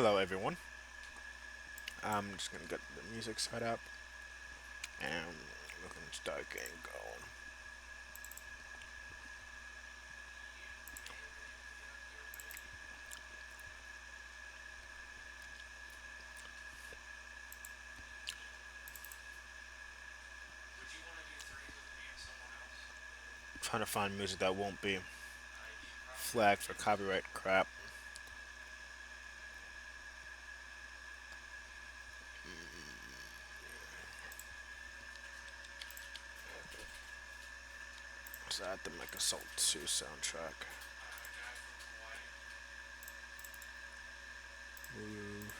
Hello, everyone. I'm just gonna get the music set up and we can start getting going. Trying to find music that won't be flagged for copyright crap. So I have to make a Salt 2 soundtrack. Move.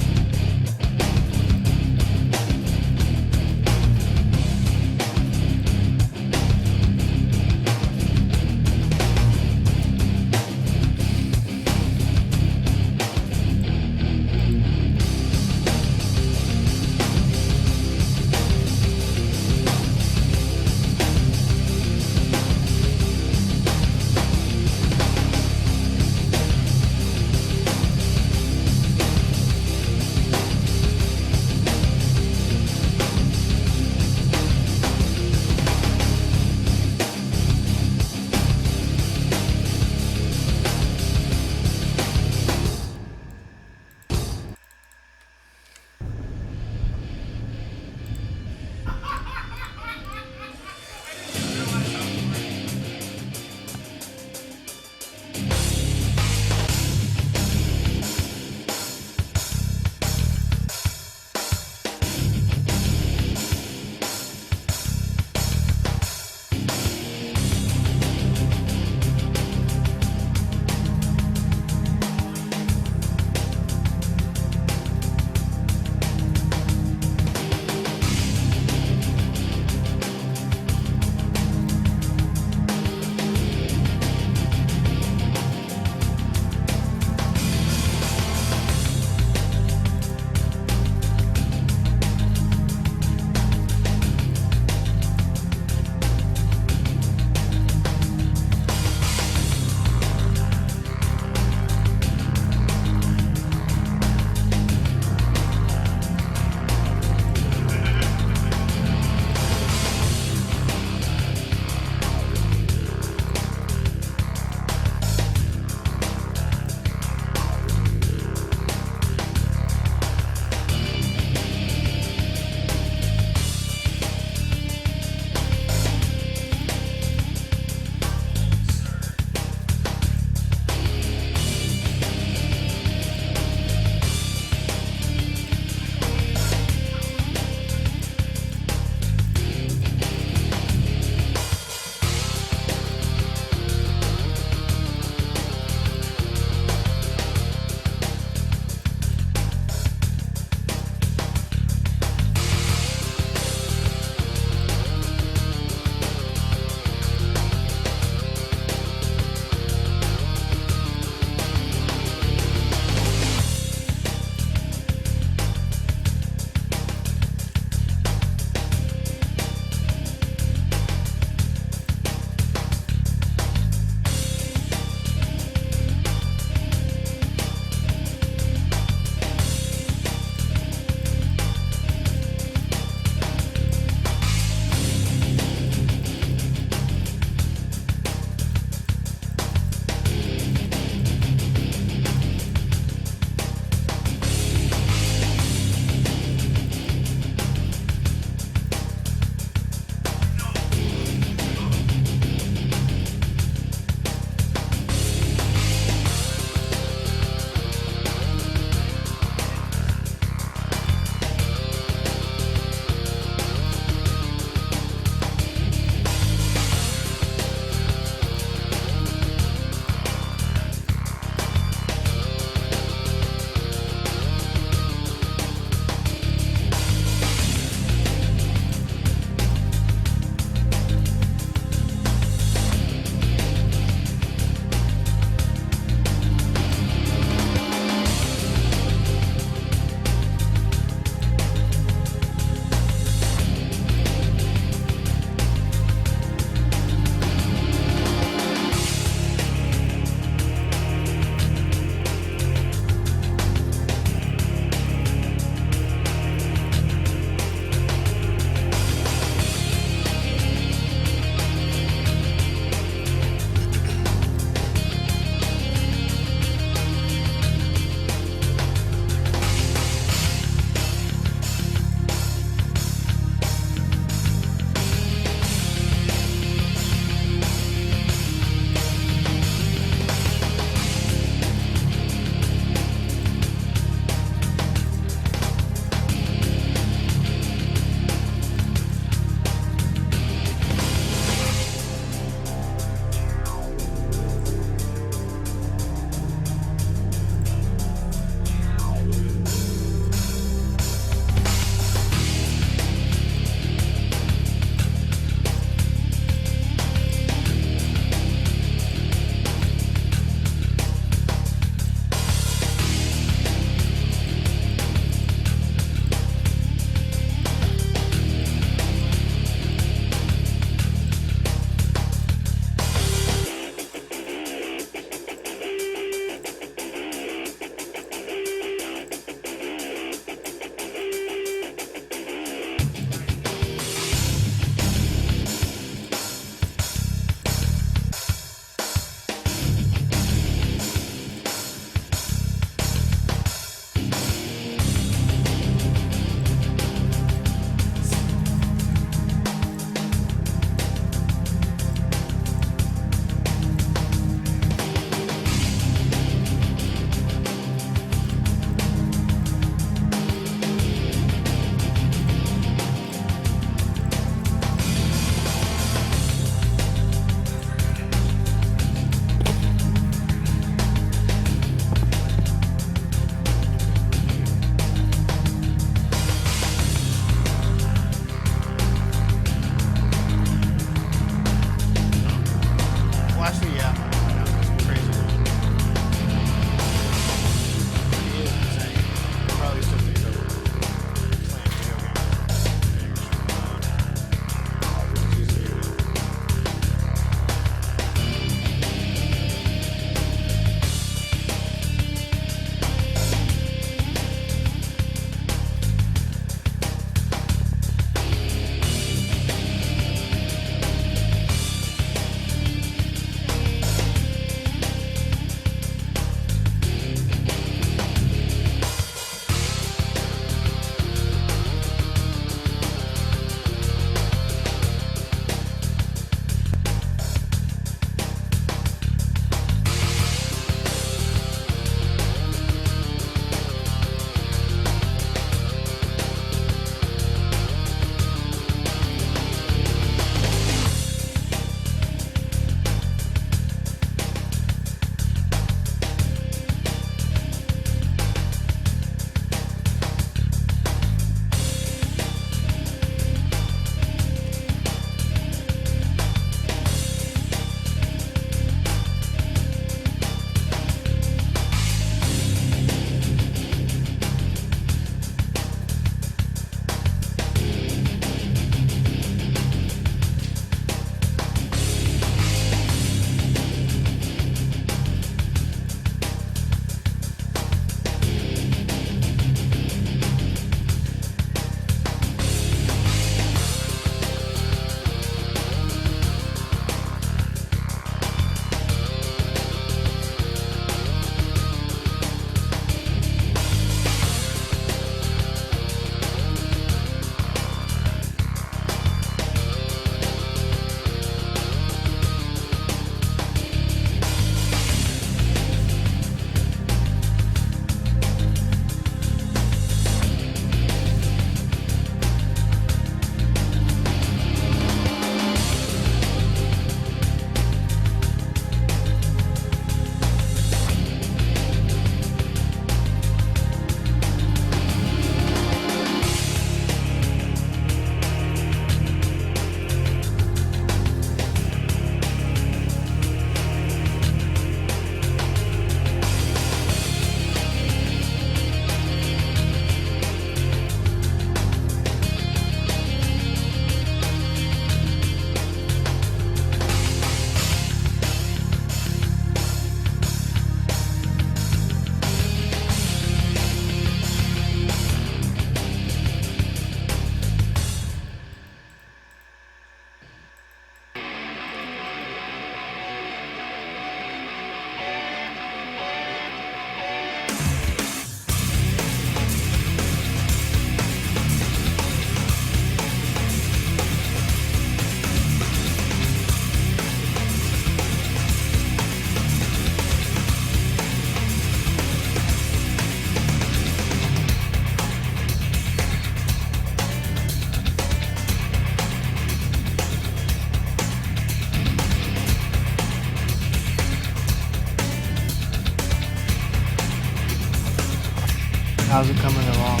How's it coming along?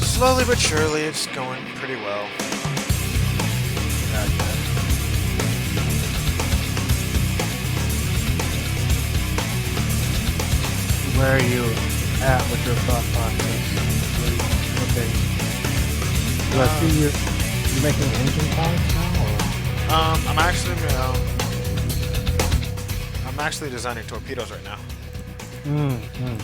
Slowly but surely, it's going pretty well. Gotcha. Where are you at with your thought process? Okay. Do I see you're making engine parts now, or? I'm actually designing torpedoes right now. Mm-hmm.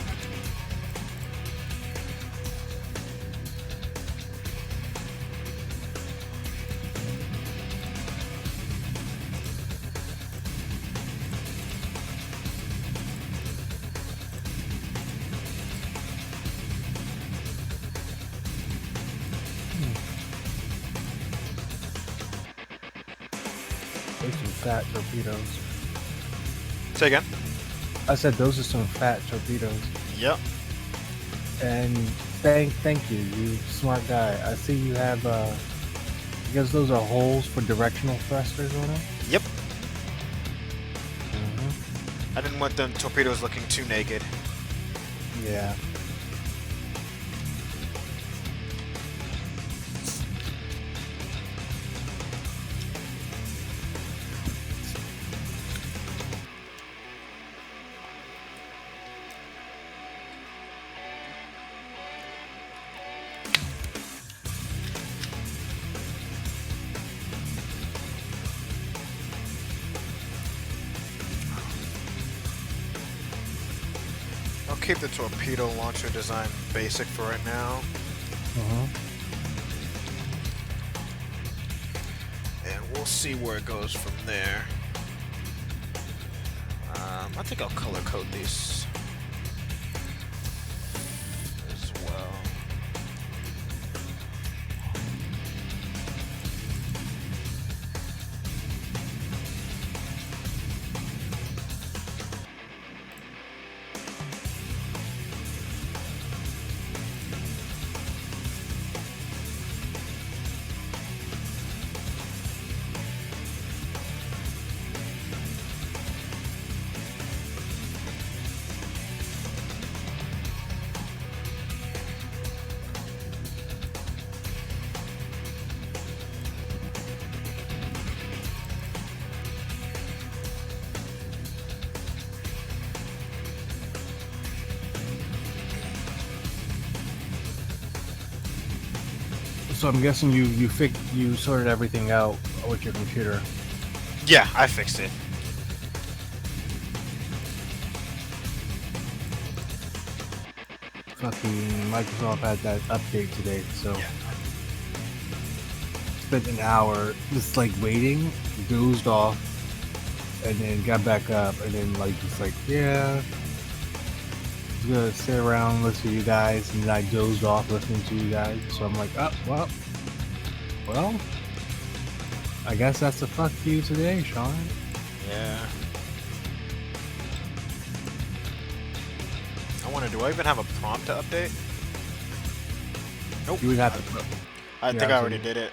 Those are some fat torpedoes. Say again? I said those are some fat torpedoes. Yep. And thank you, you smart guy. I see you have I guess those are holes for directional thrusters on them. Yep. Mm-hmm. I didn't want them torpedoes looking too naked. Yeah. I'll keep the torpedo launcher design basic for right now. Mm-hmm. And we'll see where it goes from there. I think I'll color code these as well. So I'm guessing you sorted everything out with your computer. Yeah, I fixed it. Fucking Microsoft had that update today, so Yeah. spent an hour just like waiting, dozed off, and then got back up, and then yeah, just gonna sit around listen to you guys, and then I dozed off listening to you guys. So I'm like, oh well, I guess that's the fuck you today, Sean. Yeah. Do I even have a prompt to update? Nope. You would have to. I think I already did it.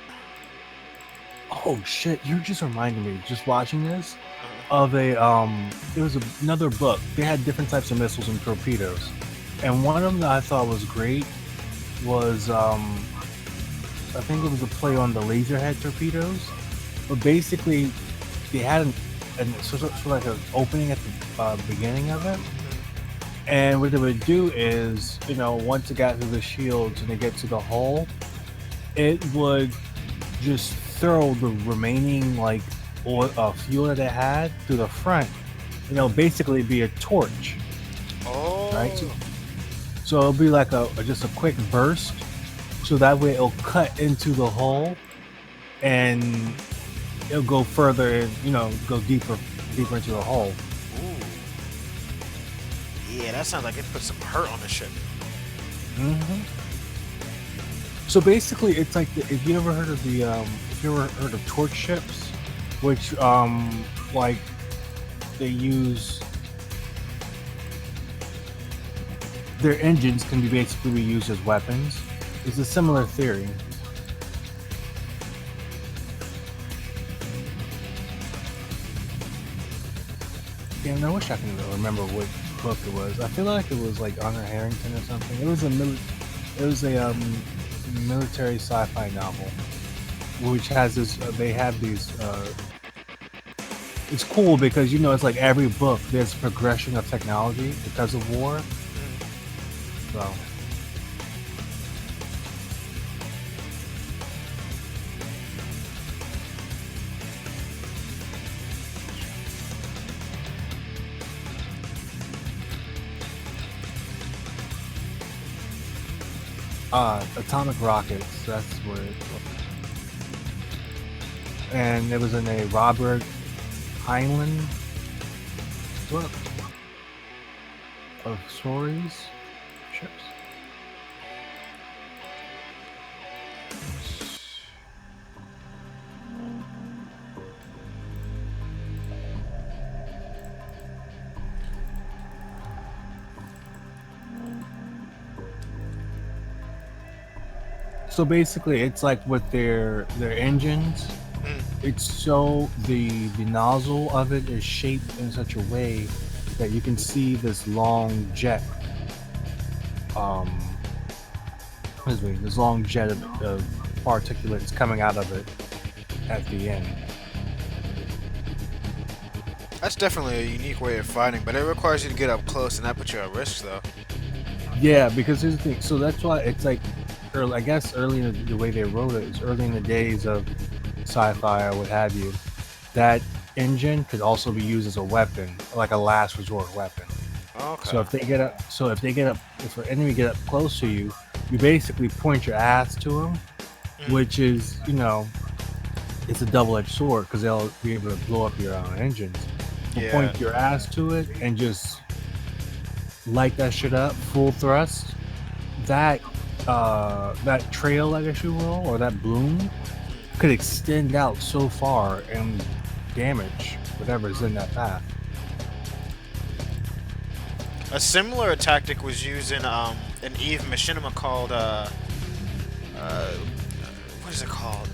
Oh shit! You just reminded me. Just watching this of a there was another book. They had different types of missiles and torpedoes, and one of them that I thought was great was I think it was a play on the laserhead torpedoes, but basically they had sort of like an opening at the beginning of it. And what they would do is, once it got through the shields and it gets to the hull, it would just throw the remaining fuel that it had through the front. Basically be a torch. Oh. Right. So it'll be like just a quick burst. So that way it'll cut into the hull, and it'll go further. Go deeper into the hull. Yeah, that sounds like it put some hurt on the ship. Mm-hmm. So basically, it's like if you ever heard of torch ships, which they use their engines can be basically used as weapons. It's a similar theory. Damn, I wish I can remember what book it was. I feel like it was like Honor Harrington or something. It was a military sci-fi novel, which has this. They have these. It's cool because it's like every book there's progression of technology because of war. So. Atomic Rockets. That's what it was. And it was in a Robert Heinlein book of stories. Ships. So basically, it's like with their engines, it's so the nozzle of it is shaped in such a way that you can see this long jet. This long jet of particulates coming out of it at the end. That's definitely a unique way of fighting, but it requires you to get up close, and that puts you at risk, though. Yeah, because here's the thing. So that's why it's like, I guess early in the way they wrote it is early in the days of sci-fi or what have you. That engine could also be used as a weapon, like a last resort weapon. Okay. So if an enemy get up close to you, you basically point your ass to them, which is it's a double-edged sword because they'll be able to blow up your own engines. Yeah. Point your ass to it and just light that shit up, full thrust. That trail, I guess you will, or that bloom could extend out so far and damage whatever's in that path. A similar tactic was used in Eve Machinima called what is it called?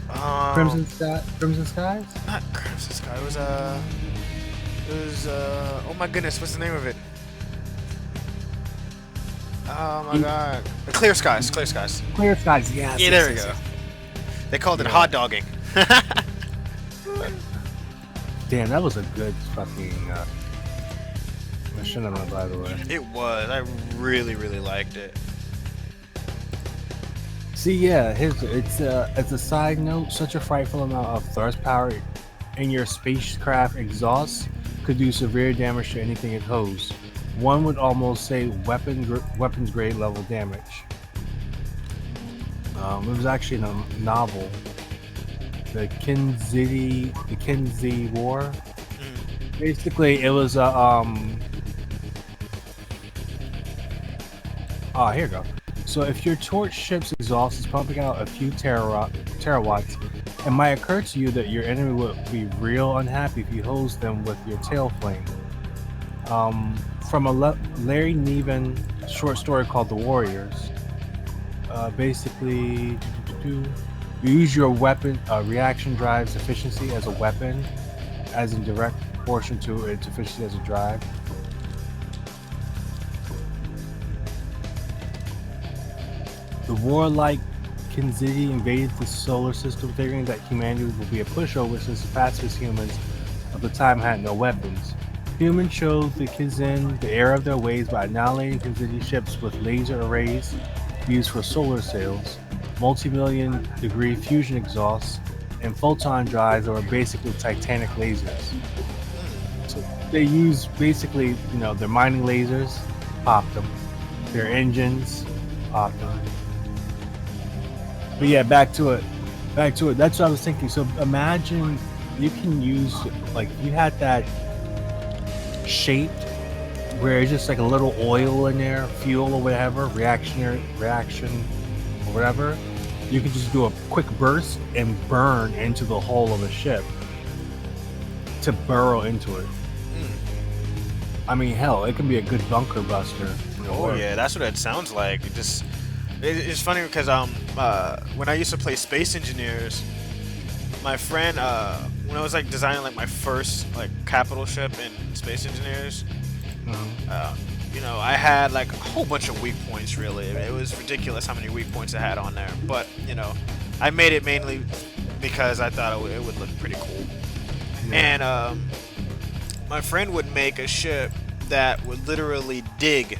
Crimson Skies? Not Crimson Sky. It was oh my goodness, what's the name of it? Oh my god. Clear Skies. Clear Skies, yes. Yeah, there we go. They called it hot dogging. Damn, that was a good fucking machinima, by the way. It was. I really, really liked it. See, yeah, it's as a side note, such a frightful amount of thrust power in your spacecraft exhaust could do severe damage to anything it hosts. One would almost say weapons grade level damage. It was actually in a novel, the Kinzidi War. Basically, it was here you go. So if your torch ship's exhaust is pumping out a few terawatts, it might occur to you that your enemy would be real unhappy if you hose them with your tail flame. From a Larry Niven short story called The Warriors. Basically, you use your weapon reaction drive's efficiency as a weapon, as in direct proportion to its efficiency as a drive. The warlike Kinzidi invaded the solar system, figuring that humanity would be a pushover since the pacifist humans of the time had no weapons. Humans showed the Kizin the error of their ways by annihilating Kinzidi ships with laser arrays used for solar sails, multi-million degree fusion exhausts, and photon drives that were basically titanic lasers. So they use basically, their mining lasers, popped them. Their engines, popped them. But yeah, back to it. That's what I was thinking. So imagine you can use, like, you had that shaped where it's just like a little oil in there, fuel or whatever, reaction or whatever. You can just do a quick burst and burn into the hull of a ship to burrow into it. I mean, hell, it can be a good bunker buster. Oh yeah, that's what it sounds like. It's funny because when I used to play Space Engineers, my friend, when I was like designing like my first like capital ship in Space Engineers, uh, I had like a whole bunch of weak points. Really, it was ridiculous how many weak points I had on there. But I made it mainly because I thought it would look pretty cool. Yeah. And my friend would make a ship that would literally dig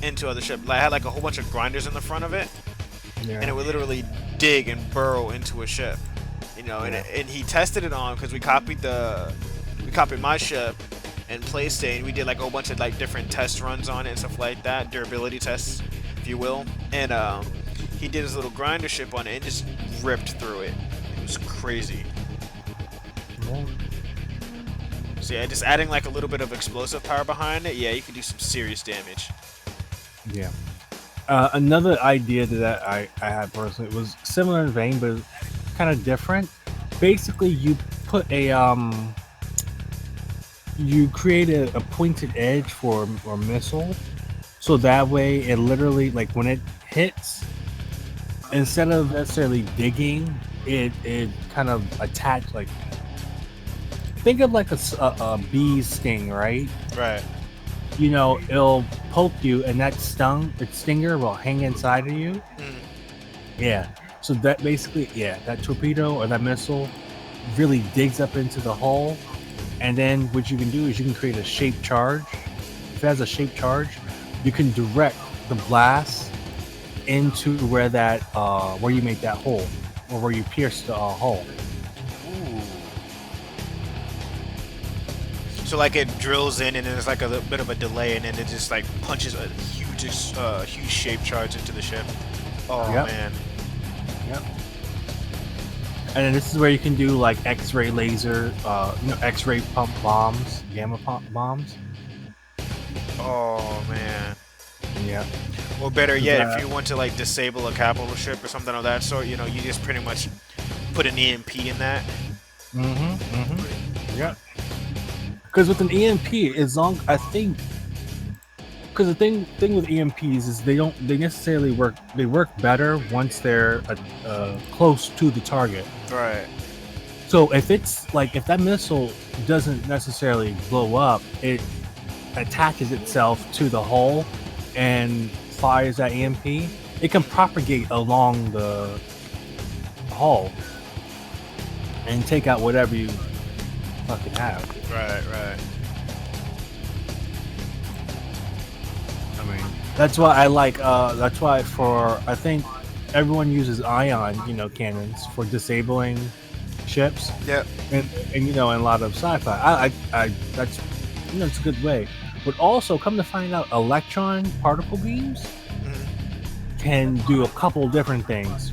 into other ships. I had like a whole bunch of grinders in the front of it, Yeah. and it would literally dig and burrow into a ship. And he tested it on because we copied my ship and PlayStation. We did like a whole bunch of like different test runs on it and stuff like that, durability tests, if you will. And he did his little grinder ship on it and just ripped through it. It was crazy. Yeah. So yeah, just adding like a little bit of explosive power behind it, yeah, you could do some serious damage. Yeah. Another idea that I had personally was similar in vein, but kind of different. Basically, you put you create a pointed edge for a missile, so that way it literally, like when it hits, instead of necessarily digging, it kind of attach, like, think of like a bee's sting, right? Right. It'll poke you, and that stinger will hang inside of you. Mm. Yeah. So that basically, that torpedo or that missile really digs up into the hull, and then what you can do is you can create a shaped charge. If it has a shaped charge, you can direct the blast into where you make that hole, or where you pierce the hull. Ooh. So like it drills in, and then there's like a little bit of a delay, and then it just like punches a huge shape charge into the ship. Oh Yep. man. Yep. And then this is where you can do like X-ray laser, X-ray pump bombs, gamma pump bombs. Oh man. Yeah. Or better yet, if you want to like disable a capital ship or something of that sort, you just pretty much put an EMP in that. Yeah. Because with an EMP, because the thing with EMPs is they necessarily work. They work better once they're close to the target. Right. So if that missile doesn't necessarily blow up, it attaches itself to the hull and fires that EMP. It can propagate along the hull and take out whatever you fucking have. Right. I mean, that's why I like. That's why I think everyone uses ion, cannons for disabling ships. Yep. And in a lot of sci-fi, I that's it's a good way. But also, come to find out, electron particle beams can do a couple different things.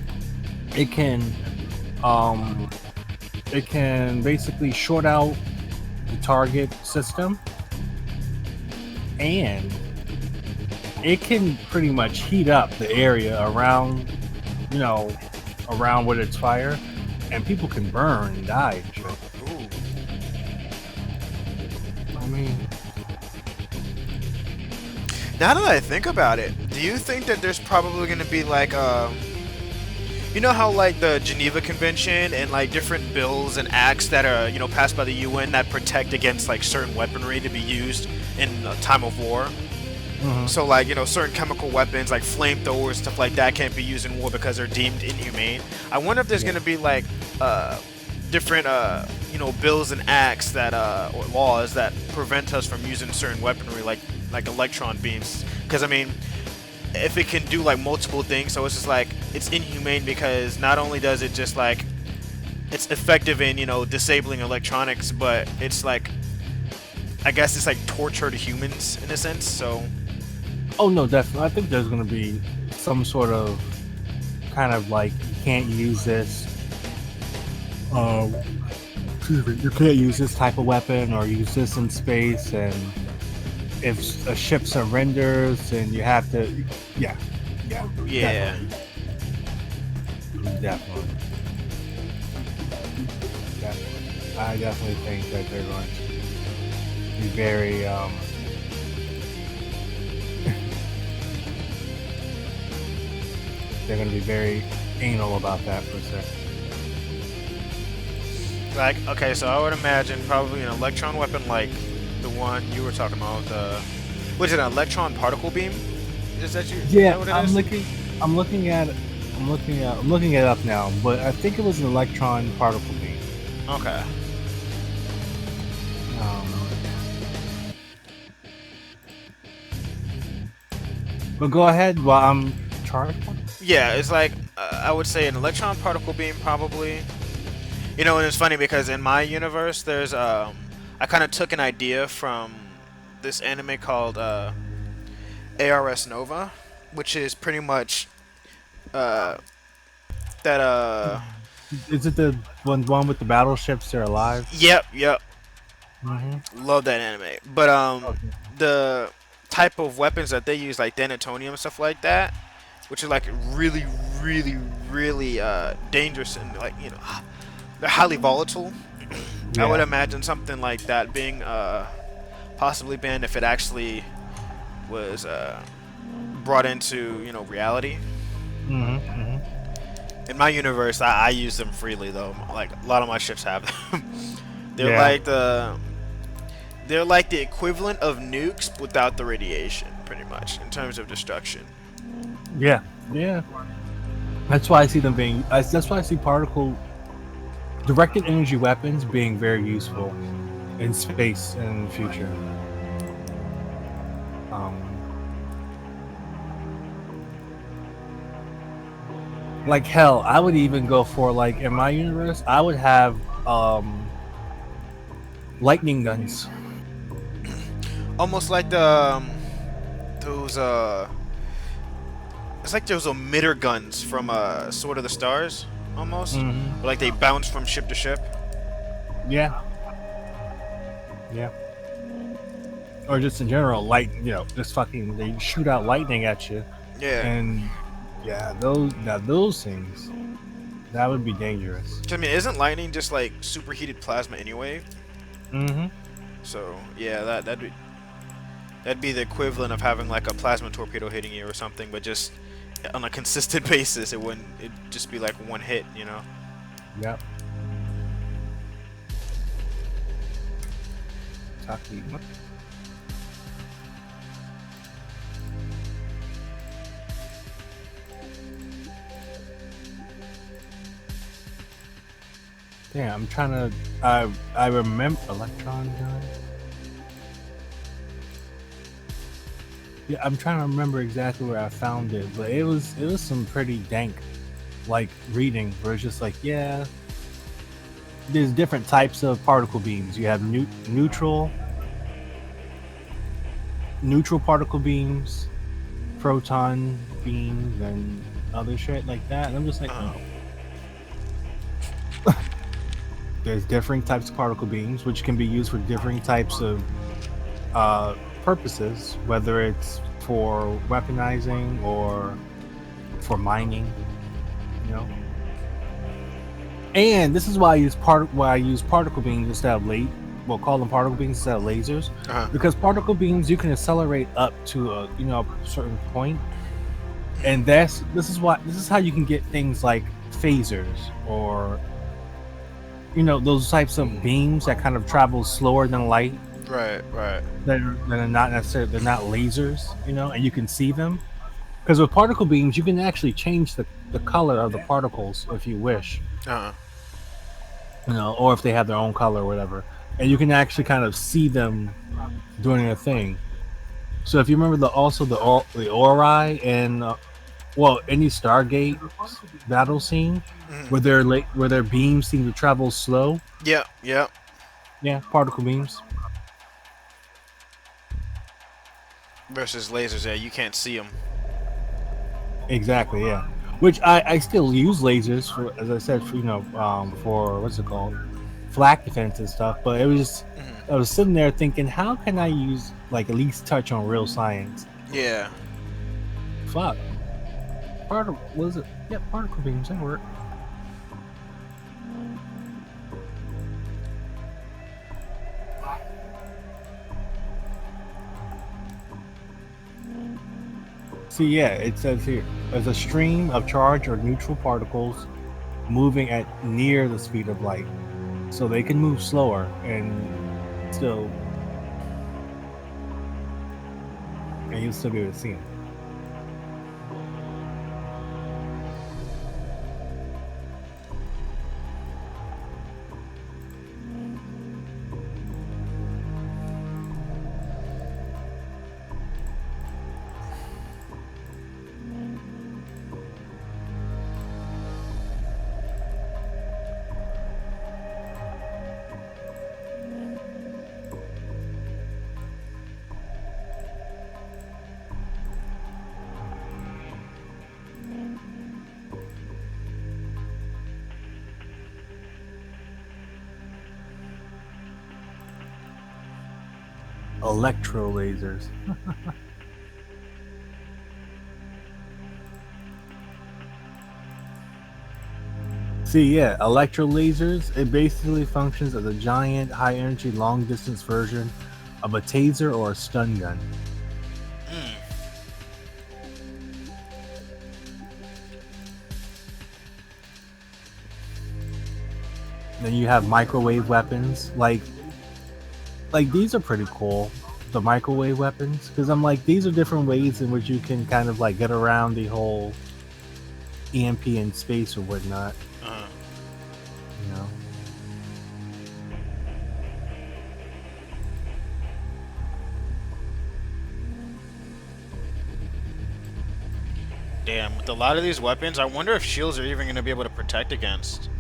It can basically short out the target system, and it can pretty much heat up the area around what it's fire, and people can burn and die and shit. Ooh. I mean, Now that I think about it, do you think that there's probably going to be like how like the Geneva Convention and like different bills and acts that are passed by the UN that protect against like certain weaponry to be used in a time of war? So like certain chemical weapons like flamethrowers, stuff like that can't be used in war because they're deemed inhumane. I wonder if there's going to be like different bills and acts that or laws that prevent us from using certain weaponry like electron beams, because I mean, if it can do like multiple things, so it's just like it's inhumane because not only does it just like it's effective in disabling electronics, but it's like, I guess it's like torture to humans in a sense. So oh no, definitely. I think there's going to be some sort of kind of like, you can't use this. You can't use this type of weapon or use this in space, and if a ship surrenders, then you have to. Yeah. Definitely. I definitely think that they're going to be very they're going to be very anal about that, per se. Like, okay, so I would imagine probably an electron weapon like the one you were talking about. The what is it? An electron particle beam? Is that you? Is Yeah, that what it is? I'm looking at it. I'm looking it up now, but I think it was an electron particle beam. Okay. Um, but go ahead while I'm charged. Yeah, it's like I would say an electron particle beam probably. You know, and it's funny because in my universe, there's I kind of took an idea from this anime called ARS Nova, which is pretty much uh that Is it the one with the battleships? They're alive. yep, Hmm. love that anime. But Okay. the type of weapons that they use, like denatonium and stuff like that, which is like really, really, really dangerous and like they're highly volatile. I would Yeah. imagine something like that being possibly banned if it actually was brought into reality. Hmm. Hmm. In my universe, I use them freely though. Like a lot of my ships have them. they're Yeah. like the they're like the equivalent of nukes without the radiation, pretty much in terms of destruction. Yeah. Yeah. That's why I see them being. That's why I see particle directed energy weapons being very useful in space and in the future. Um, like hell, I would even go for like in my universe, I would have lightning guns. Almost like the those it's like those emitter guns from Sword of the Stars, almost. Hmm. Like they bounce from ship to ship. Yeah, yeah. Or just in general, just fucking they shoot out lightning at you, Yeah. and yeah, those things that would be dangerous. 'Cause, I mean, isn't lightning just like superheated plasma anyway? Hmm. So yeah, that'd be the equivalent of having like a plasma torpedo hitting you or something, but just on a consistent basis. It'd just be like one hit, you know. Yep. Taki. Yeah, I'm trying to. I remember electron gun. Yeah, I'm trying to remember exactly where I found it, but it was some pretty dank, like reading where it's just like, yeah, there's different types of particle beams. You have neutral particle beams, proton beams, and other shit like that. And I'm just like, Uh, oh. There's different types of particle beams, which can be used for different types of uh, purposes, whether it's for weaponizing or for mining, you know. And this is why I use particle beams instead of we'll call them particle beams instead of lasers, uh, because particle beams you can accelerate up to a certain point, and this is how you can get things like phasers or those types of beams that kind of travel slower than light right. that are not necessarily they're not lasers, and you can see them. Because with particle beams, you can actually change the color of the particles if you wish, Uh, or if they have their own color or whatever, and you can actually kind of see them doing their thing. So if you remember the Ori and any Stargate battle scene mhm. where their beams seem to travel slow, Yeah. yeah, particle beams. Versus lasers, yeah, you can't see them. Exactly, yeah. Which I still use lasers for, as I said, for what's it called, flak defense and stuff. But it was just I was sitting there thinking, how can I use like at least touch on real science? Yeah. Fuck, was it? Yeah, particle beams that work. See, yeah, it says here as a stream of charged or neutral particles moving at near the speed of light. so they can move slower and still, and you'll still be able to see them. Electro lasers. See, yeah, electro lasers, it basically functions as a giant, high energy, long distance version of a taser or a stun gun. Then you have microwave weapons, like these are pretty cool. The microwave weapons, because I'm like, these are different ways in which you can kind of like get around the whole EMP in space or whatnot. You know. Damn, with a lot of these weapons, I wonder if shields are even going to be able to protect against,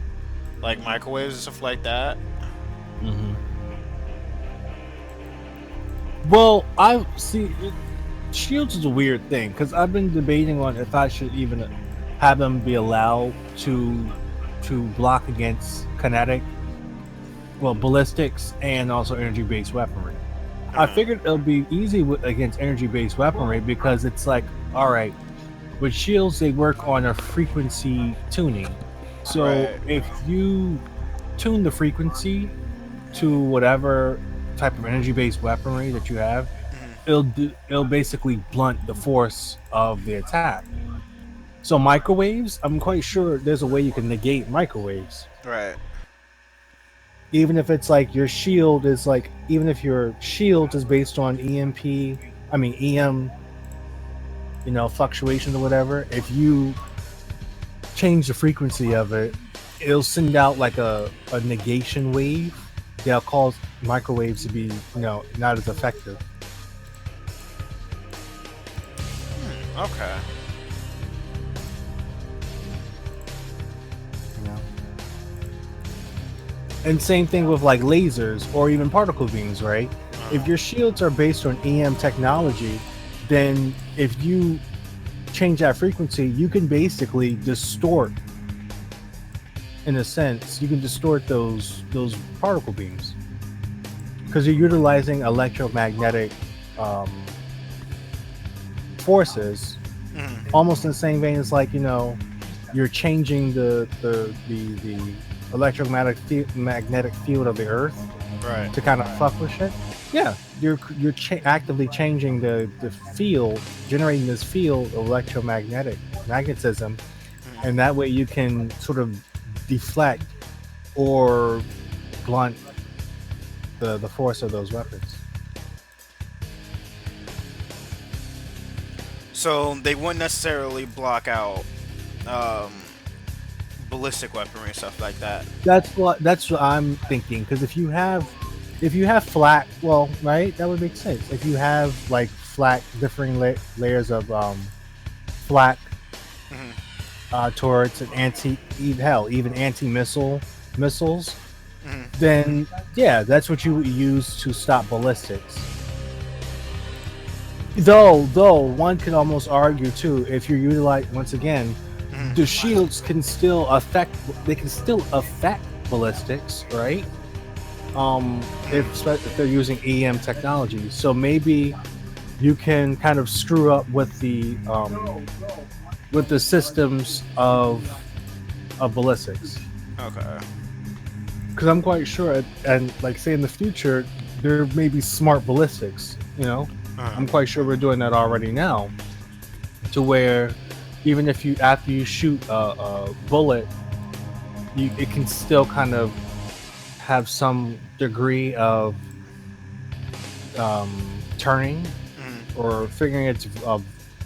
like, microwaves and stuff like that. Mm-hmm. Well, I see. Shields is a weird thing because I've been debating on if I should even have them be allowed to block against kinetic, well, ballistics and also energy-based weaponry. I figured it'll be easy against energy-based weaponry because it's like, all right, with shields they work on a frequency tuning. So if you tune the frequency to whatever type of energy-based weaponry that you have, it'll basically blunt the force of the attack. So microwaves, I'm quite sure there's a way you can negate microwaves. Right. Even if it's like your shield is like, even if your shield is based on EM, fluctuations or whatever, if you change the frequency of it, it'll send out like a negation wave that'll cause microwaves to be, not as effective. Okay. And same thing with like lasers or even particle beams, right? If your shields are based on EM technology, then if you change that frequency, you can basically distort, in a sense, you can distort those particle beams because you're utilizing electromagnetic forces, almost in the same vein as like, you're changing the electromagnetic field of the Earth, right, to kind of fuck with shit. Yeah, you're actively changing the field, generating this field of magnetism, and that way you can sort of deflect or blunt the force of those weapons. So they wouldn't necessarily block out ballistic weaponry and stuff like that. That's what I'm thinking. Because if you have flat, well, right, that would make sense. If you have like flat, differing layers of flat turrets and even missiles, then yeah, that's what you use to stop ballistics. Though one could almost argue too, if you're utilizing, once again, the shields can still affect ballistics, right? If they're using EM technology, so maybe you can kind of screw up with the systems of ballistics. Okay. Because I'm quite sure, and like say in the future, there may be smart ballistics. I'm quite sure we're doing that already now, to where even if after you shoot a bullet, it can still kind of have some degree of turning Mhm. or figuring its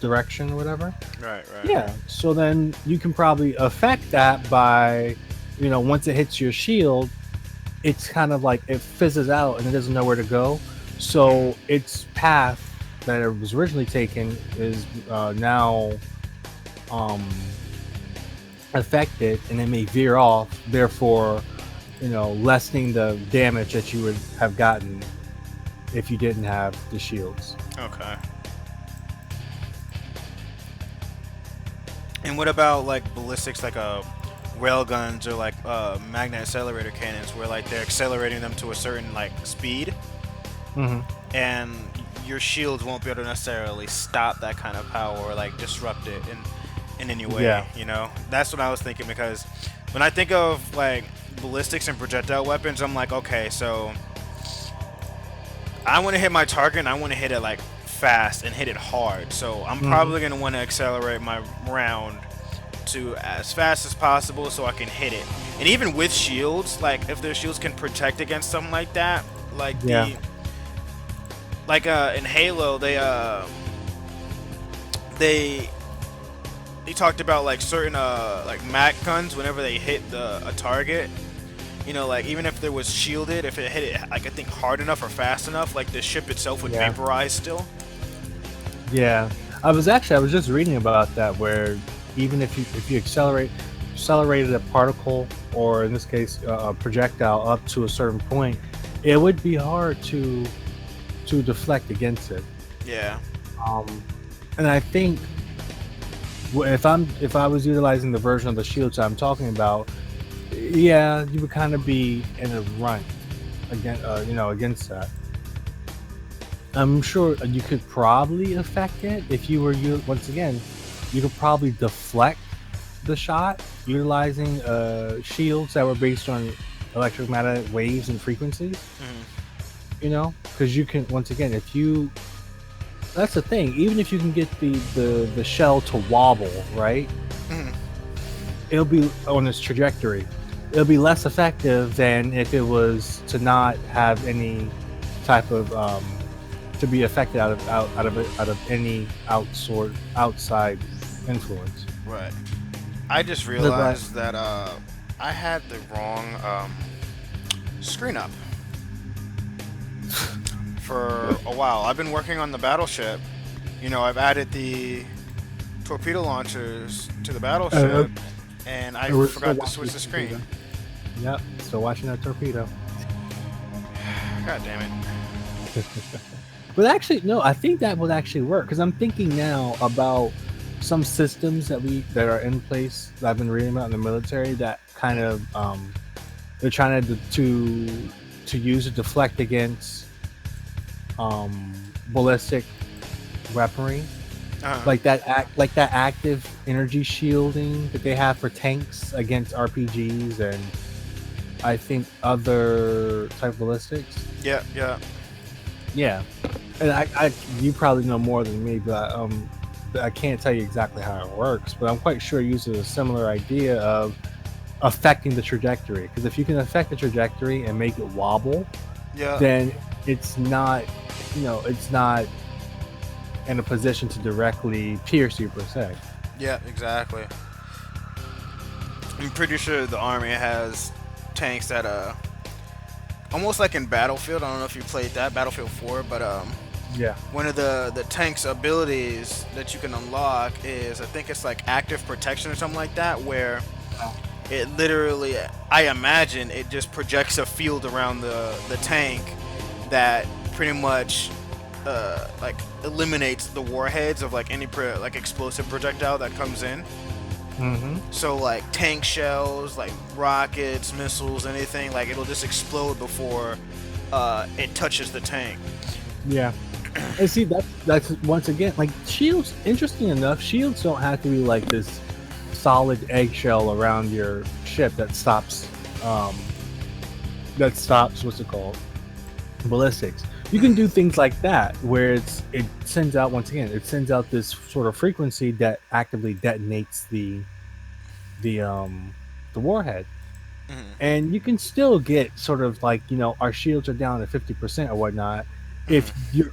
direction or whatever. Right, right. Yeah. So then you can probably affect that by, once it hits your shield, it's kind of like it fizzes out and it doesn't know where to go. Mhm. So its path that it was originally taken is now um, affected, and it may veer off. Therefore, lessening the damage that you would have gotten if you didn't have the shields. Okay. And what about like ballistics, like rail guns or like magnet accelerator cannons, where like they're accelerating them to a certain like speed, Hmm. and your shields won't be able to necessarily stop that kind of power or like disrupt it in any way. Yeah. That's what I was thinking, because when I think of like ballistics and projectile weapons, I'm like, okay, so I want to hit my target and I want to hit it like fast and hit it hard. So I'm Hmm. probably gonna want to accelerate my round to as fast as possible so I can hit it. And even with shields, like if their shields can protect against something like that, like Yeah. in Halo, they they talked about like certain like mag guns whenever they hit a target. Like even if there was shielded, if it hit it like I think hard enough or fast enough, like the ship itself would Yeah. vaporize still. Yeah. I was just reading about that where even if you accelerated a particle, or in this case a projectile, up to a certain point, it would be hard to deflect against it. Yeah. Um, and I think if I was utilizing the version of the shields I'm talking about, yeah, you would kind of be in a run against that. I'm sure you could probably affect it if you were you once again, you could probably deflect the shot utilizing shields that were based on electromagnetic waves and frequencies. Hmm. Because you can, once again, if you that's the thing, even if you can get the shell to wobble, right? Hmm. It'll be on its trajectory. It'll be less effective than if it was to not have any type of to be affected out of any outside influence. Right. I just But like, realized that I had the wrong screen up for a while. I've been working on the battleship. I've added the torpedo launchers to the uh, battleship, and I we're still forgot to watching switch the the torpedo. screen. Yep, still watching that torpedo. God damn it. But actually, no, I think that would actually work because I'm thinking now about some systems that are in place that I've been reading about in the military that kind of they're trying to use to deflect against ballistic weaponry, Uh, like that active energy shielding that they have for tanks against RPGs and I think other type ballistics. yeah, yeah. Yeah, and you probably know more than me, but I can't tell you exactly how it works. But I'm quite sure it uses a similar idea of affecting the trajectory. Because if you can affect the trajectory and make it wobble, Yeah, then it's not in a position to directly pierce you per se. yeah, exactly. I'm pretty sure the army has tanks that almost like in Battlefield. I don't know if you played that Battlefield 4, but Yeah. one of the tank's abilities that you can unlock is, I think it's like active protection or something like that, where it literally, I imagine it just projects a field around the tank that pretty much like eliminates the warheads of like any like explosive projectile that comes in. Mm-hmm. So like tank shells, like rockets, missiles, anything, like it'll just explode before it touches the tank. Yeah. And see, that's once again like shields. Interesting enough, shields don't have to be like this solid eggshell around your ship um that stops what's it called, ballistics. You can do things like that where it sends out this sort of frequency that actively detonates the the warhead. Mm-hmm. and you can still get sort of like, our shields are down to 50% or whatnot, if Mm-hmm. you're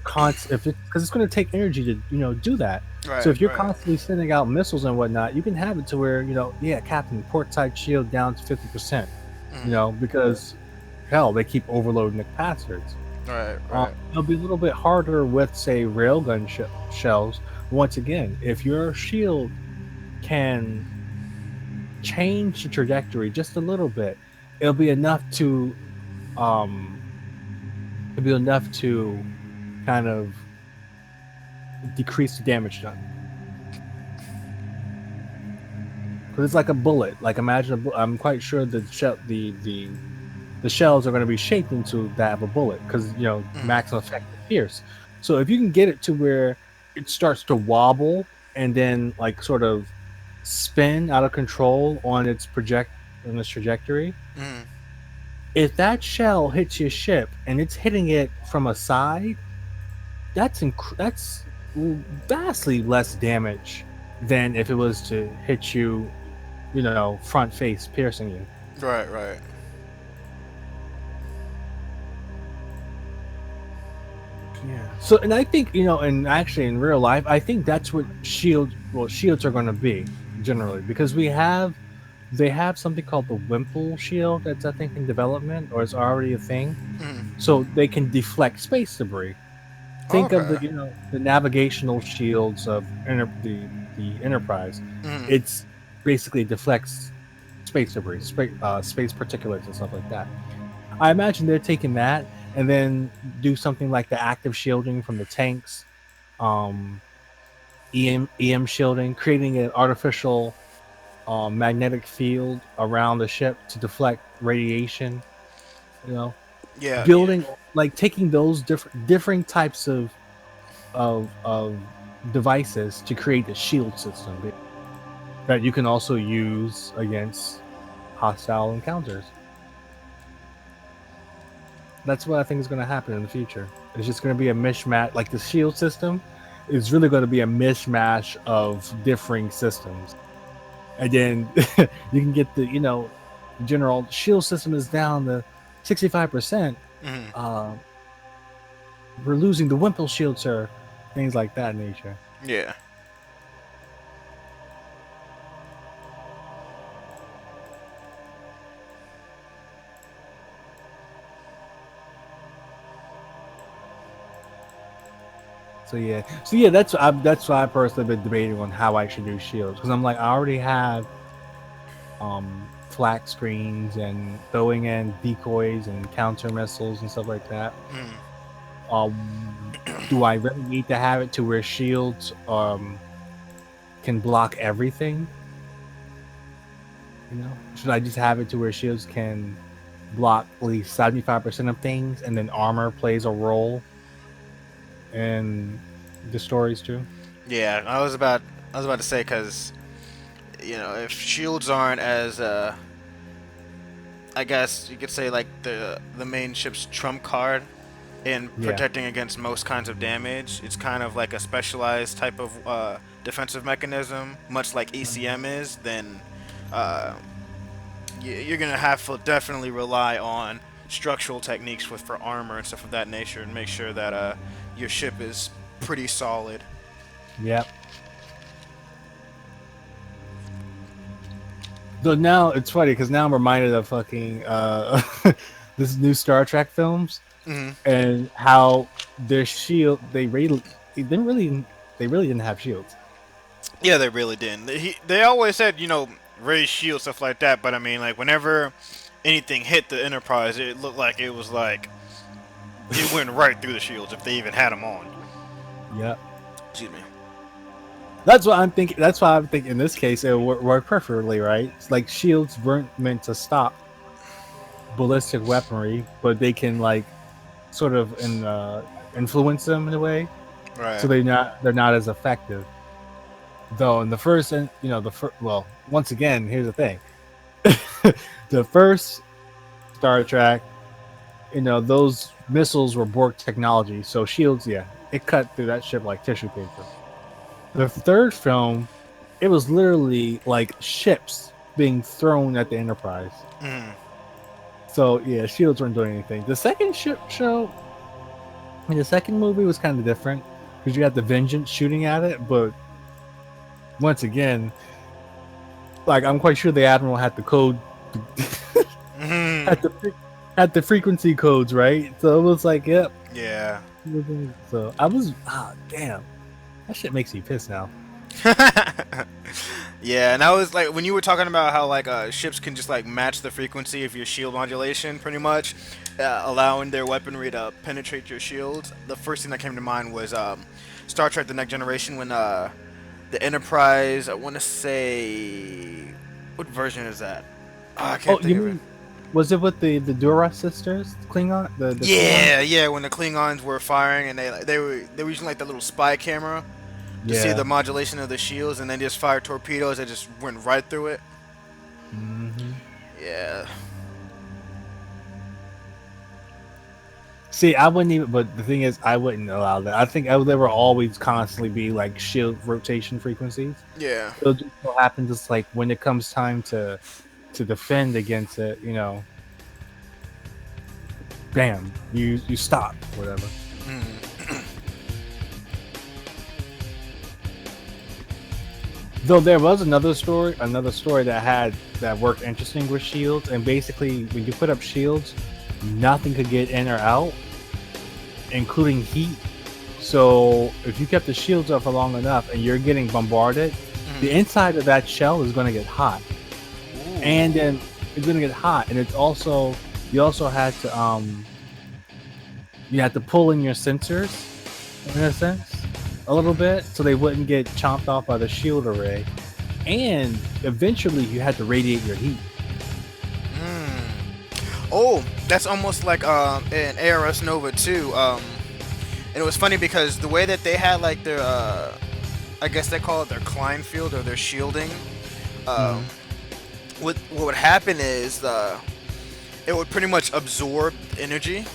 if it because it's going to take energy to do that. So Right, if you're right. constantly sending out missiles and whatnot, you can have it to where, yeah, Captain, port side shield down to 50%, Mm-hmm. because hell, they keep overloading the capacitors. Right, right. It'll be a little bit harder with, say, railgun shells. Once again, if your shield can change the trajectory just a little bit, it'll be enough to um it'll be enough to kind of decrease the damage done. Because it's like a bullet. Like, imagine I'm quite sure the shells are going to be shaped into that of a bullet, because Mm-hmm. maximum effective pierce. So if you can get it to where it starts to wobble and then like sort of spin out of control on its trajectory, Mm-hmm. if that shell hits your ship and it's hitting it from a side, that's vastly less damage than if it was to hit you, front face, piercing you. Right, right. Yeah. So, and I think, and actually in real life, I think that's what shields are going to be generally, because they have something called the Wimple shield that's, I think, in development, or it's already a thing. Mm-hmm. So they can deflect space debris. Think of Okay. the navigational shields of the Enterprise. Mm-hmm. It's basically deflects space debris, space particulates and stuff like that. I imagine they're taking that and then do something like the active shielding from the tanks, um, EM shielding, creating an artificial magnetic field around the ship to deflect radiation. You know, Yeah, yeah. building like taking those differing types of devices to create a shield system that you can also use against hostile encounters. That's what I think is going to happen in the future. It's just going to be a mishmash. Like, the shield system is really going to be a mishmash of differing systems, and then you can get the general shield system is down to 65%. Mm-hmm. Uh, we're losing the Wimple shield, sir. Things like that nature. Yeah. So yeah, that's why I personally been debating on how I should do shields, because I'm like, I already have flak screens and throwing in decoys and counter missiles and stuff like that. Mm-hmm. Do I really need to have it to where shields can block everything? Should I just have it to where shields can block at least 75% of things, and then armor plays a role in the stories too? Yeah, I was about to say, because if shields aren't as I guess you could say, like, the main ship's trump card in Yeah. protecting against most kinds of damage. It's kind of like a specialized type of defensive mechanism, much like ECM is. Then uh, you're gonna have to definitely rely on structural techniques for armor and stuff of that nature, and make sure that your ship is pretty solid. Yep. So now it's funny because now I'm reminded of fucking this new Star Trek films, Hmm. and how their shield they really didn't have shields. Yeah, they really didn't. They always said, raise shield, stuff like that. But I mean, like, whenever anything hit the Enterprise, it looked like it was like it went right through the shields if they even had them on. Yep. Excuse me. That's what I'm thinking. That's why I'm thinking in this case it would work perfectly, right? It's like shields weren't meant to stop ballistic weaponry, but they can like sort of influence them in a way, so Right. they're not as effective. Though in the first, and well, once again, here's the thing: the first Star Trek, those missiles were Borg technology, so shields, yeah, it cut through that ship like tissue paper. The third film, it was literally like ships being thrown at the Enterprise. Mm. So yeah, shields weren't doing anything. The second ship show, the second movie was kind of different because you had the Vengeance shooting at it, but once again, like I'm quite sure the admiral had the code, Hmm. had the had the frequency codes right. So it was like, yep. Yeah. So I was, damn, that shit makes me pissed now. Yeah, and I was like, when you were talking about how like ships can just like match the frequency of your shield modulation, pretty much, allowing their weaponry to penetrate your shields. The first thing that came to mind was Star Trek: The Next Generation when the Enterprise. I want to say, what version is that? Oh, I Oh, can't you think of it. mean was it with the Dura sisters, Klingon, the Klingon? Yeah, yeah. When the Klingons were firing and they were using like the little spy camera to see the Yeah. modulation of the shields, and then just fired torpedoes that just went right through it. Hmm. Yeah. See, I wouldn't even. But the thing is, I wouldn't allow that. I think there will always constantly be like shield rotation frequencies. Yeah. It'll just so happen just like when it comes time to defend against it, bam, you stop, whatever. Mm. Though there was another story that worked interesting with shields, and basically when you put up shields, nothing could get in or out, including heat. So if you kept the shields up for long enough and you're getting bombarded, the inside of that shell is going to get hot, Ooh. and then it's going to get hot, and it's also you also had to you had to pull in your sensors in a sense a little bit so they wouldn't get chomped off by the shield array, and eventually you had to radiate your heat. Oh, that's almost like in ARS Nova 2. And it was funny because the way that they had like their I guess they call it their Klein field or their shielding. What would happen is it would pretty much absorb energy,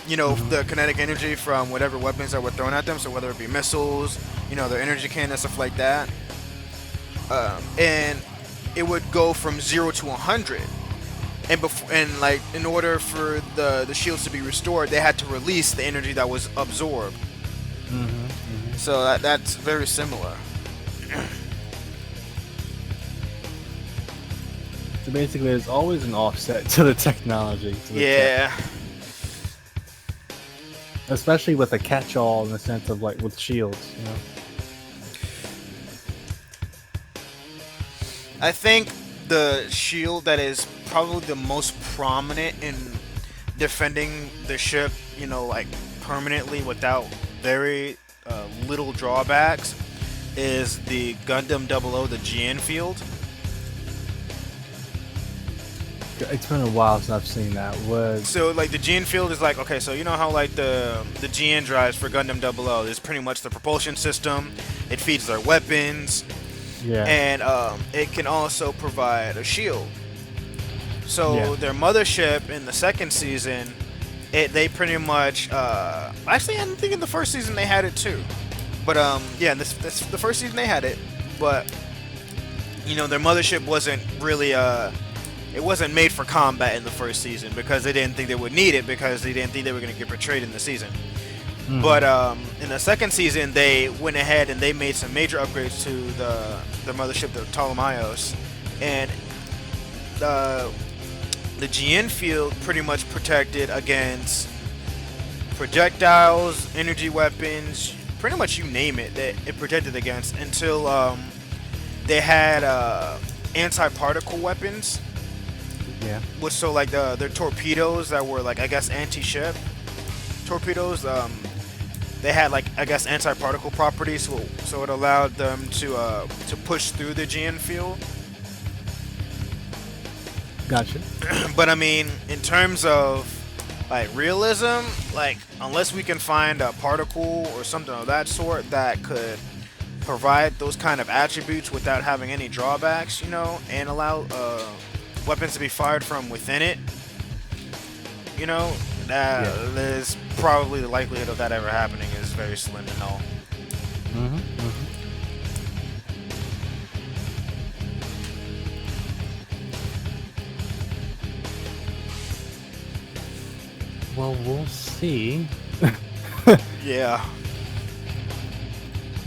the kinetic energy from whatever weapons that were thrown at them. So whether it be missiles, their energy cannon, stuff like that, and it would go from 0 to 100. And like in order for the shields to be restored, they had to release the energy that was absorbed. So that's very similar. So basically, there's always an offset to the technology. To the Yeah. tech. Especially with a catch-all in the sense of like with shields, I think the shield that is probably the most prominent in defending the ship, like permanently without very little drawbacks, is the Gundam 00, the GN field. It's been a while since I've seen that. So like the GN field is like, okay, so you know how like the GN drives for Gundam 00 is pretty much the propulsion system. It feeds their weapons. Yeah. And it can also provide a shield. So their mothership in the second season, they pretty much actually I think in the first season they had it too, but yeah, this the first season they had it, but their mothership wasn't really it wasn't made for combat in the first season because they didn't think they would need it because they didn't think they were going to get portrayed in the season. But in the second season, they went ahead and they made some major upgrades to the mothership, the Ptolemaios, and the GN field pretty much protected against projectiles, energy weapons, pretty much you name it that it protected against until they had anti-particle weapons. Yeah. Which so like their torpedoes that were like I guess anti-ship torpedoes. They had like I guess anti-particle properties, so it allowed them to push through the GN field. Gotcha. But I mean, in terms of like realism, like unless we can find a particle or something of that sort that could provide those kind of attributes without having any drawbacks, and allow weapons to be fired from within it, that is probably the likelihood of that ever happening is very slim to null. Well, we'll see. Yeah.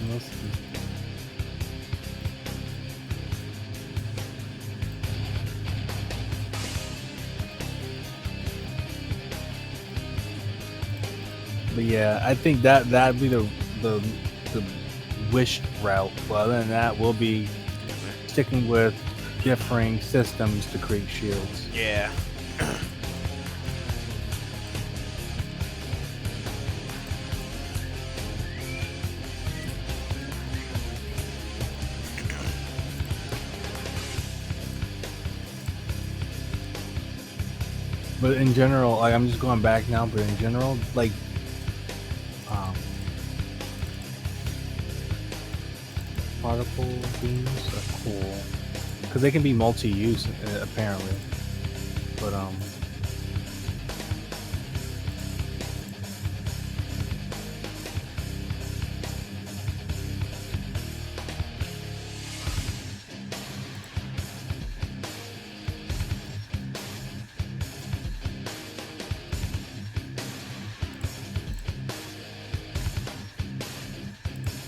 We'll see. But yeah, I think that'd be the wish route. But other than that, we'll be sticking with differing systems to create shields. Yeah. But in general, like I'm just going back now. But in general, like um, particle beams are cool because they can be multi-use apparently. But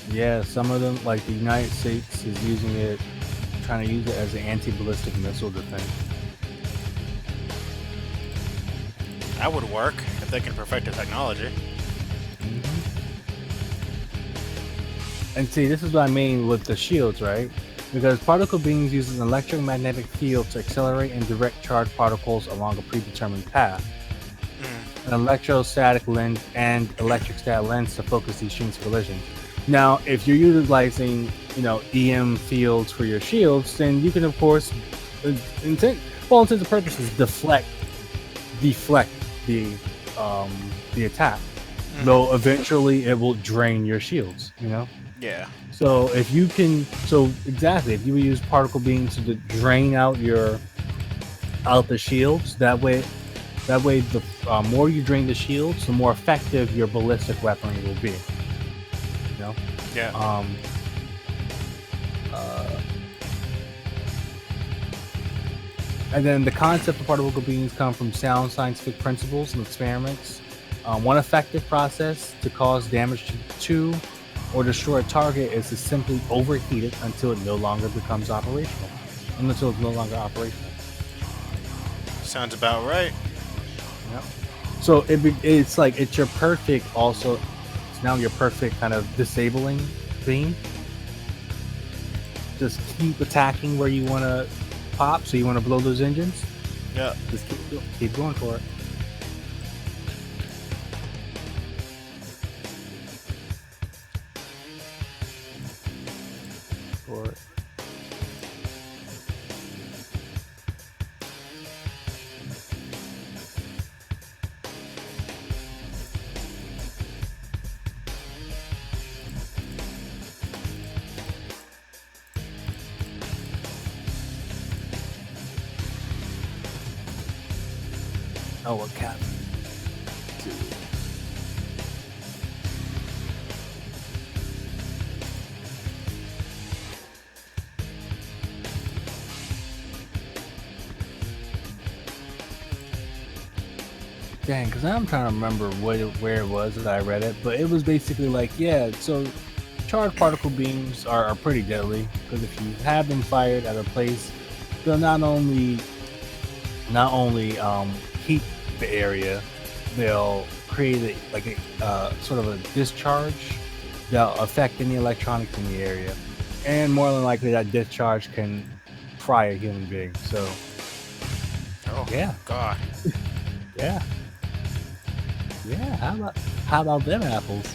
yeah, some of them, like the United States, is using it, trying to use it as an anti-ballistic missile defense. That would work if they can perfect the technology. And see, this is what I mean with the shields, right? Because particle beams use an electromagnetic field to accelerate and direct charged particles along a predetermined path. An electrostatic lens and electric static lens to focus these streams of collision. Now, if you're utilizing, EM fields for your shields, then you can, of course, intents and purposes, deflect the attack. Though eventually it will drain your shields. Yeah. So if you can, if you use particle beams to drain out the shields, that way the more you drain the shields, the more effective your ballistic weaponry will be. Yeah. And then the concept of particle beams come from sound scientific principles and experiments. One effective process to cause damage to or destroy a target is to simply overheat it until it no longer becomes operational. Until it's no longer operational. Sounds about right. Yeah. So it's your perfect also. It's now your perfect kind of disabling beam. Just keep attacking where you want to pop. So you want to blow those engines. Yeah. Just keep going for it. Oh, what cap? Dang, because I'm trying to remember where it was that I read it, but it was basically like, yeah, so charged particle beams are pretty deadly, because if you have them fired at a place, they'll not only heat the area, they'll create a sort of a discharge that'll affect any electronics in the area, and more than likely that discharge can fry a human being. So, yeah, God, yeah. How about them apples?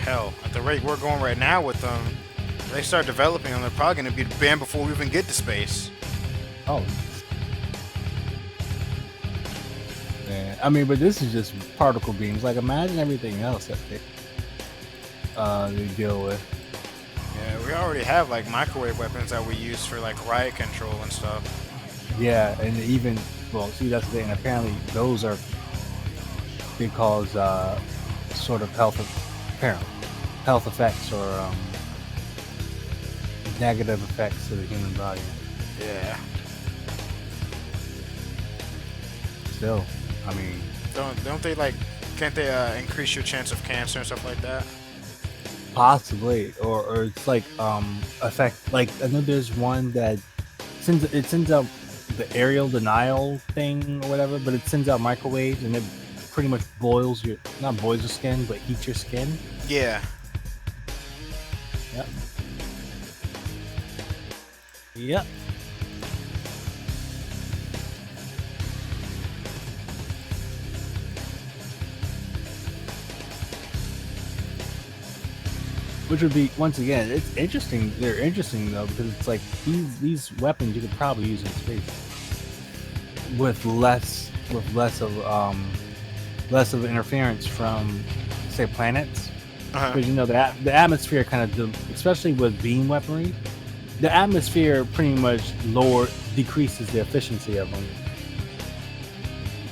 Hell, at the rate we're going right now with them, if they start developing them, they're probably going to be banned before we even get to space. Oh. Man, I mean, but this is just particle beams. Like, imagine everything else that they deal with. Yeah, we already have like microwave weapons that we use for like riot control and stuff. Yeah, and even see, that's the thing. Apparently, those they cause sort of health effects or negative effects to the human body. Yeah. still, I mean, Don't they like? Can't they increase your chance of cancer and stuff like that? possibly, or it's like affect. Like I know there's one that sends out the aerial denial thing or whatever, but it sends out microwaves and it pretty much boils your not boils your skin, but heats your skin. Yeah. Yep. Yep. Which would be once again, it's interesting. They're interesting though because it's like these weapons you could probably use in space with less of interference from say planets. Because you know the atmosphere kind of especially with beam weaponry, the atmosphere pretty much decreases the efficiency of them.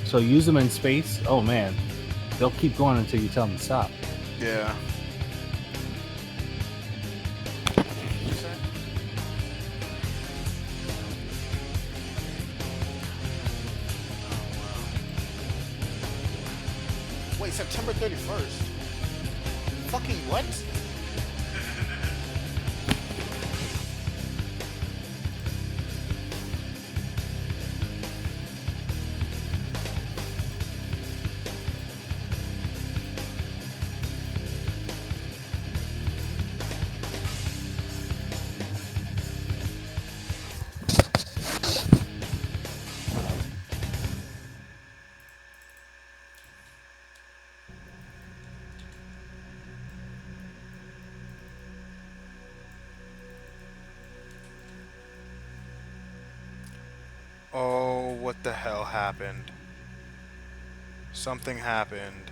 So use them in space. Oh man, they'll keep going until you tell them to stop. Yeah. Wait, September 31st? Fucking what? Oh, what the hell happened? Something happened.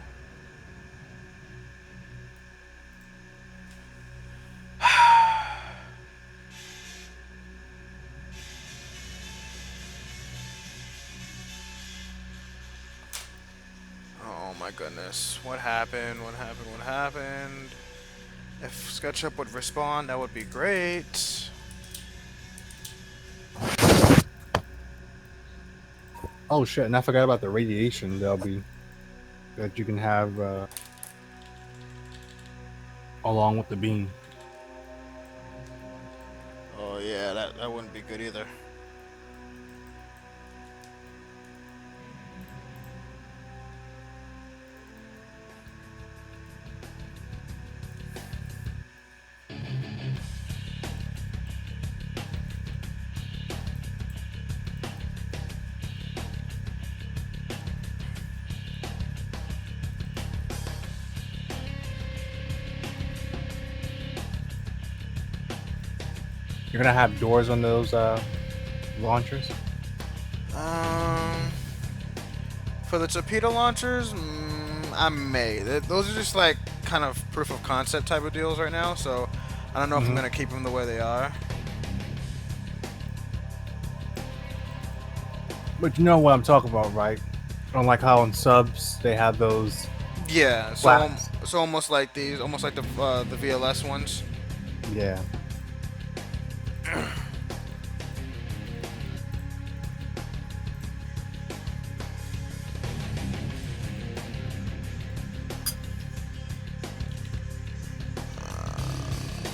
Oh my goodness. What happened? What happened? What happened? If SketchUp would respond, that would be great. Oh shit! And I forgot about the radiation. That you can have along with the beam. Oh yeah, that wouldn't be good either. You're gonna have doors on those launchers. Um, for the torpedo launchers, I may. Those are just like kind of proof of concept type of deals right now, so I don't know if I'm gonna keep them the way they are. But you know what I'm talking about, right? Unlike how in subs they have those. Yeah, Flaps. so almost like these, almost like the VLS ones. Yeah.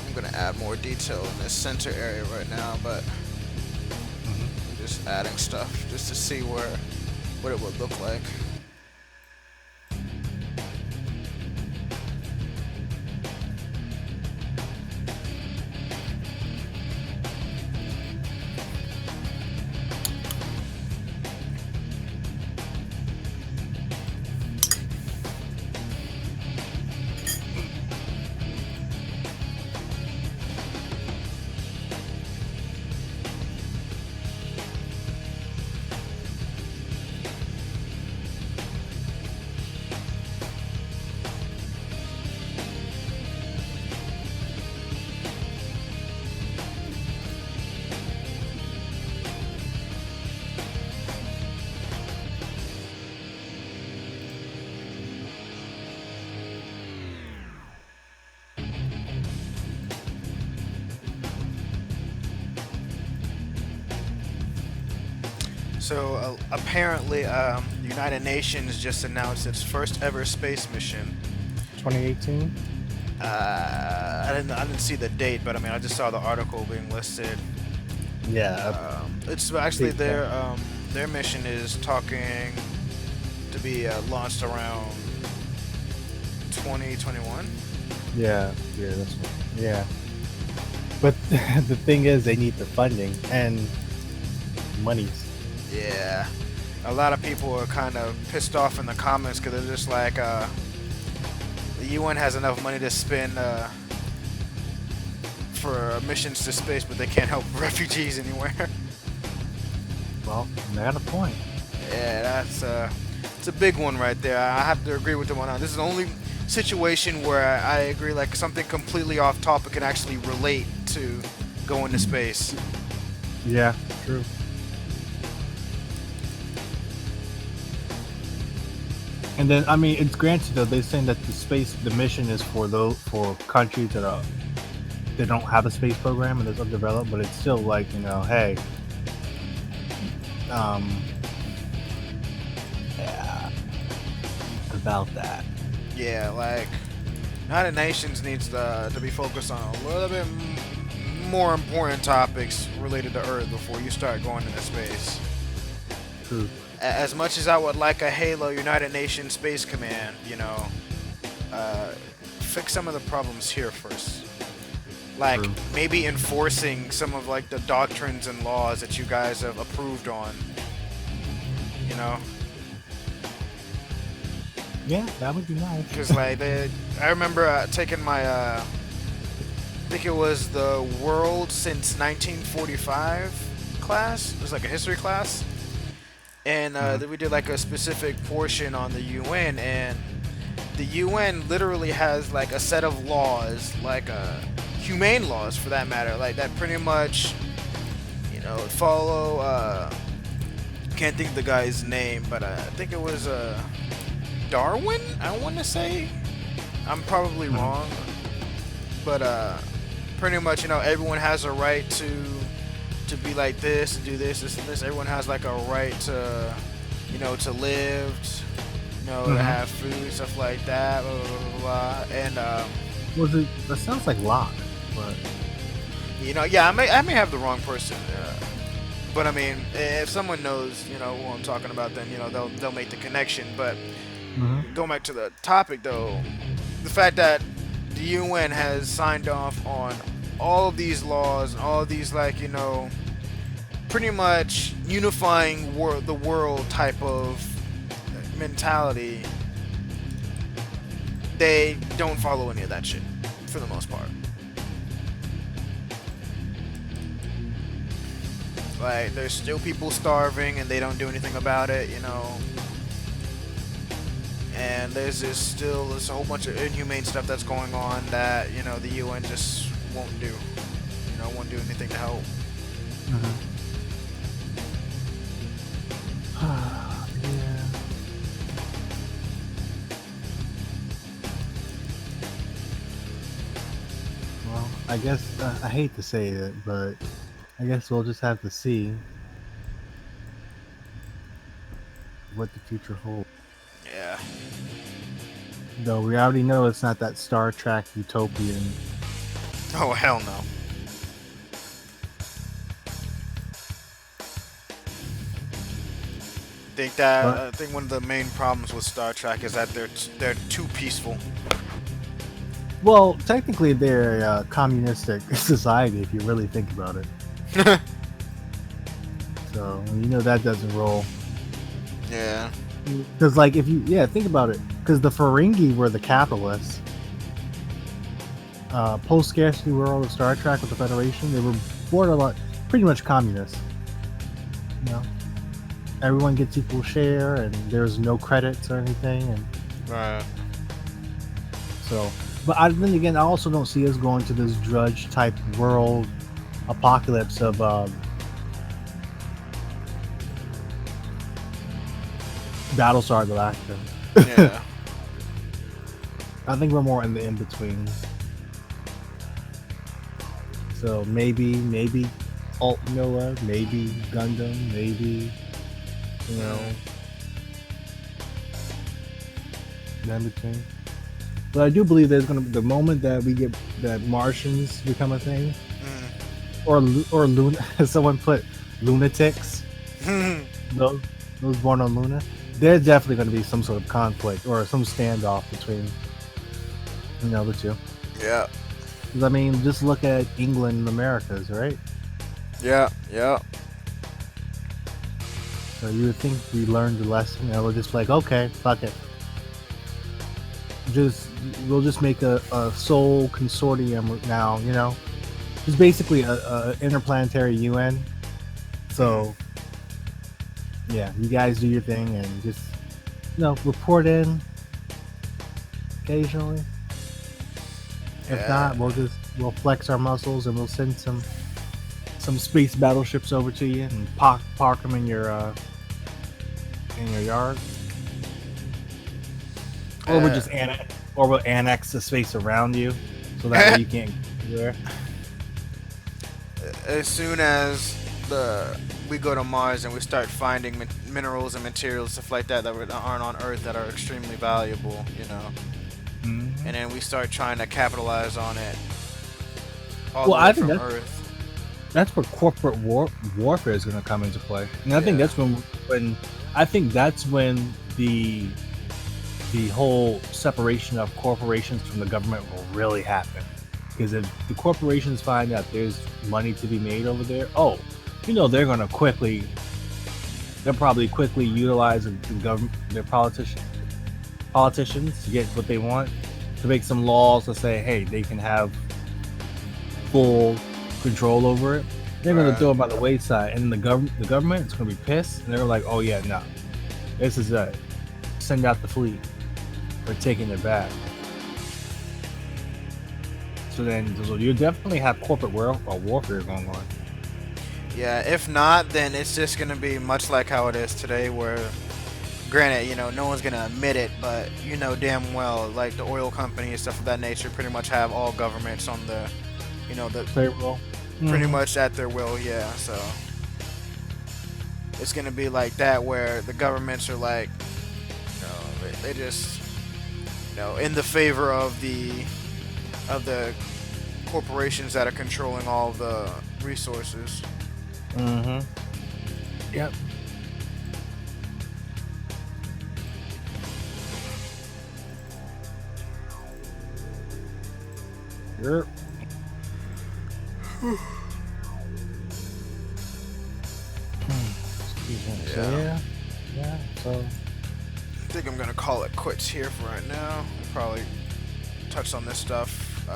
I'm gonna add more detail in this center area right now, but I'm just adding stuff just to see what it would look like. So apparently, United Nations just announced its first ever space mission. 2018. I didn't see the date, but I mean I just saw the article being listed. Yeah. It's actually their mission is talking to be launched around 2021. Yeah. Yeah. That's right. Yeah. But the thing is, they need the funding and monies. Yeah, a lot of people are kind of pissed off in the comments because they're just like, the UN has enough money to spend for missions to space, but they can't help refugees anywhere. Well, they got a point. Yeah, it's a big one right there. I have to agree with them on that. This is the only situation where I agree, like something completely off topic can actually relate to going to space. Yeah. True. And then, I mean, it's granted though. They're saying that the mission is for countries that don't have a space program and that's undeveloped. But it's still like, hey, yeah, about that. Yeah, like United Nations needs to be focused on a little bit more important topics related to Earth before you start going into space. True. As much as I would like a Halo United Nations Space Command, fix some of the problems here first. Like True. maybe enforcing some of like the doctrines and laws that you guys have approved on. You know. Yeah, that would be nice. Because like I remember taking my I think it was the World Since 1945 class. It was like a history class, and we did like a specific portion on the UN, and the UN literally has like a set of laws, like humane laws for that matter, like that pretty much, follow. Can't think of the guy's name, but I think it was Darwin, I want to say. I'm probably wrong, but pretty much, everyone has a right to be like this, to do this, this, and this. Everyone has like a right to, to live, to have food, stuff like that, blah, blah, blah, blah. And that sounds like Locke, but yeah, I may have the wrong person. But I mean, if someone knows, who I'm talking about, then they'll make the connection. But going back to the topic, though, the fact that the UN has signed off on all of these laws and all of these, like, pretty much unifying the world type of mentality, they don't follow any of that shit for the most part. Like, there's still people starving and they don't do anything about it, And there's a whole bunch of inhumane stuff that's going on that, the UN just won't do. Won't do anything to help. Yeah. Well, I guess I hate to say it, but I guess we'll just have to see what the future holds. Yeah. Though we already know it's not that Star Trek utopian. Oh, hell no. I think one of the main problems with Star Trek is that they're too peaceful. Well, technically they're a communistic society if you really think about it. So that doesn't roll. Yeah. Because like think about it. Because the Ferengi were the capitalists. Post-scarcity world of Star Trek with the Federation, they were borderline, pretty much communists. Everyone gets equal share, and there's no credits or anything, and right. So, but then again, I also don't see us going to this Drudge type world apocalypse of Battlestar Galactica. Yeah. I think we're more in the in-between. So maybe Alt Noah, maybe Gundam, maybe you know, in between. But I do believe there's gonna be the moment that we get that Martians become a thing, or Luna. Someone put lunatics. those those born on Luna. There's definitely going to be some sort of conflict or some standoff between the two. Yeah. 'Cause, I mean, just look at England and Americas, right? Yeah. So you would think we learned the lesson, and we're just like, okay, fuck it. We'll just make a sole consortium now, It's basically a interplanetary UN. So yeah, you guys do your thing and just report in occasionally. If not, we'll flex our muscles and we'll send some space battleships over to you and park them in your yard. Or we'll annex the space around you, so that way you can't go there. As soon as we go to Mars and we start finding minerals and materials, stuff like that aren't on Earth that are extremely valuable, and then we start trying to capitalize on it. I think that's where corporate warfare is going to come into play, and I think that's when the whole separation of corporations from the government will really happen. Because if the corporations find out there's money to be made over there, they're going to probably quickly utilize the government, their politicians to get what they want, to make some laws to say, hey, they can have full control over it. They're going to throw it by the wayside, and the government is going to be pissed, and they're like, oh yeah, no, this is it. Send out the fleet. We're taking it back. So you definitely have corporate warfare going on. Yeah, if not, then it's just going to be much like how it is today, where, granted, no one's going to admit it, but damn well, like the oil company and stuff of that nature pretty much have all governments on the payroll. Pretty much at their will, yeah, so it's going to be like that, where the governments are like, they just, in the favor of the corporations that are controlling all the resources. Yep. Yep. Yeah. So I think I'm gonna call it quits here for right now. We'll probably touch on this stuff